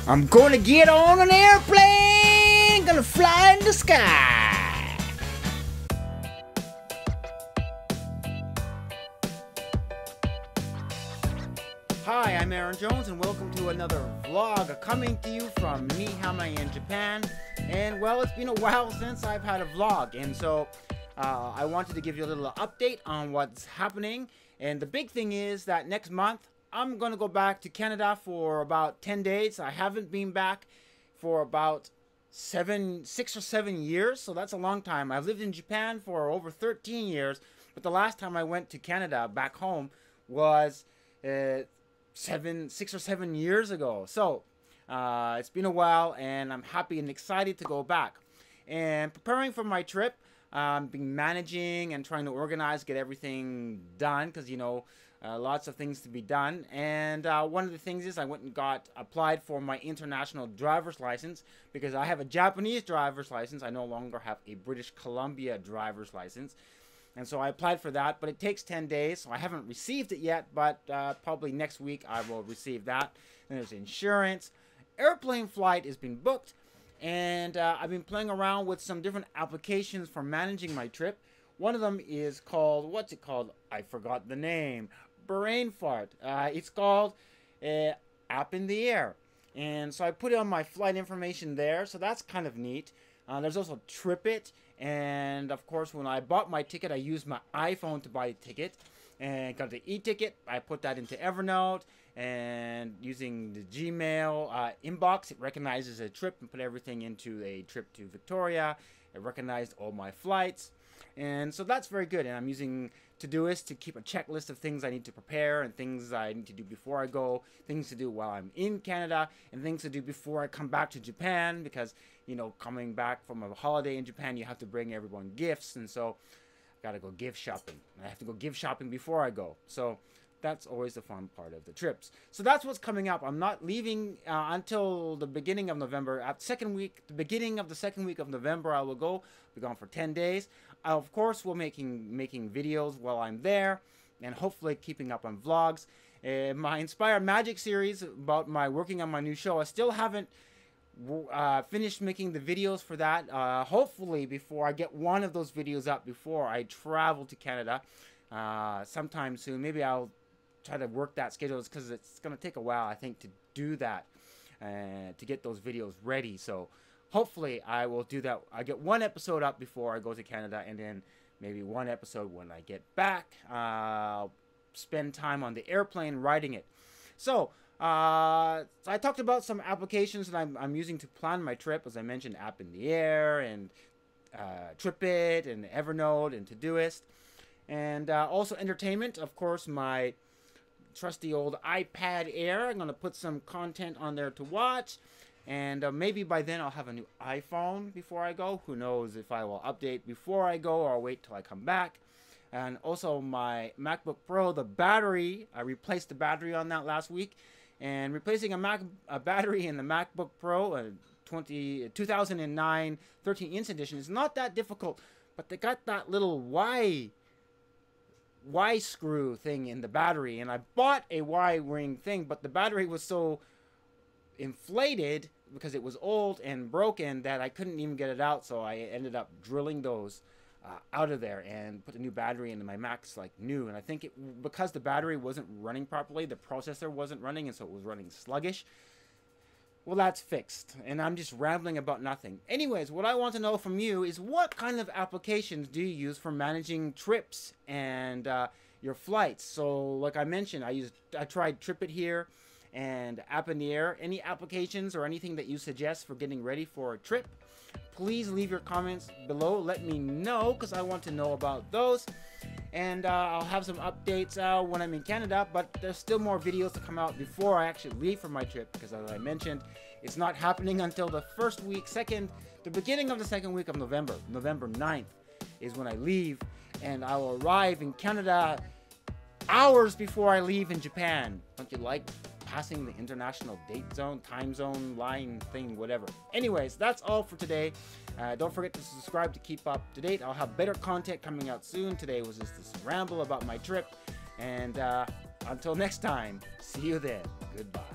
I'm gonna get on an airplane, gonna fly in the sky. Hi, I'm Aaron Jones and welcome to another vlog coming to you from Niihama in Japan. And well, it's been a while since I've had a vlog, and so I wanted to give you a little update on what's happening. And the big thing is that next month I'm gonna go back to Canada for about 10 days. I haven't been back for about 6 or 7 years, so that's a long time. I've lived in Japan for over 13 years, but the last time I went to Canada back home was 6 or 7 years ago. So it's been a while, and I'm happy and excited to go back. And preparing for my trip, been managing and trying to organize, get everything done, because you know, lots of things to be done. And one of the things is I went and applied for my international driver's license, because I have a Japanese driver's license. I no longer have a British Columbia driver's license. And so I applied for that, but it takes 10 days, so I haven't received it yet, but probably next week I will receive that. And there's insurance. Airplane flight has been booked, and I've been playing around with some different applications for managing my trip. One of them is called, what's it called? I forgot the name. Brain fart. It's called App in the Air. And so I put on my flight information there, so that's kind of neat. There's also TripIt, and of course when I bought my ticket I used my iPhone to buy a ticket and got the e-ticket. I put that into Evernote, and using the Gmail inbox, it recognizes a trip and put everything into a trip to Victoria. It recognized all my flights, and so that's very good. And I'm using Todoist to keep a checklist of things I need to prepare and things I need to do before I go, things to do while I'm in Canada, and things to do before I come back to Japan, because you know, coming back from a holiday in Japan, you have to bring everyone gifts, and so I gotta go gift shopping. I have to go gift shopping before I go, so that's always the fun part of the trips. So that's what's coming up. I'm not leaving until the beginning of November. At the beginning of the second week of November, I will go. Be gone for 10 days. I, of course, will making videos while I'm there, and hopefully keeping up on vlogs. My Inspired Magic series about my working on my new show, I still haven't finished making the videos for that. Hopefully before I get one of those videos up before I travel to Canada sometime soon. Maybe I'll try to work that schedule, because it's going to take a while, I think, to do that, to get those videos ready. So hopefully I will do that. I get one episode up before I go to Canada, and then maybe one episode when I get back. I'll spend time on the airplane writing it. So I talked about some applications that I'm using to plan my trip. As I mentioned, App in the Air, and TripIt, and Evernote, and Todoist. And also entertainment, of course, my trusty old iPad Air. I'm going to put some content on there to watch. And maybe by then I'll have a new iPhone before I go. Who knows if I will update before I go or I'll wait till I come back. And also my MacBook Pro, the battery, I replaced the battery on that last week. And replacing a battery in the MacBook Pro, 2009 13-inch edition, is not that difficult. But they got that little Y screw thing in the battery, and I bought a Y ring thing, but the battery was so inflated because it was old and broken that I couldn't even get it out. So I ended up drilling those out of there and put a new battery in. My Mac's like new, and I think because the battery wasn't running properly, the processor wasn't running, and so it was running sluggish. Well, that's fixed, and I'm just rambling about nothing. Anyways, what I want to know from you is, what kind of applications do you use for managing trips and your flights? So, like I mentioned, I tried TripIt here and App in the Air. Any applications or anything that you suggest for getting ready for a trip, please leave your comments below. Let me know, because I want to know about those. And I'll have some updates when I'm in Canada, but there's still more videos to come out before I actually leave for my trip, because as I mentioned, it's not happening until the beginning of the second week of November. November 9th is when I leave, and I will arrive in Canada hours before I leave in Japan. Don't you like passing the international time zone line thing, whatever. Anyways, that's all for today. Don't forget to subscribe to keep up to date. I'll have better content coming out soon. Today was just this ramble about my trip. And until next time, see you then. Goodbye.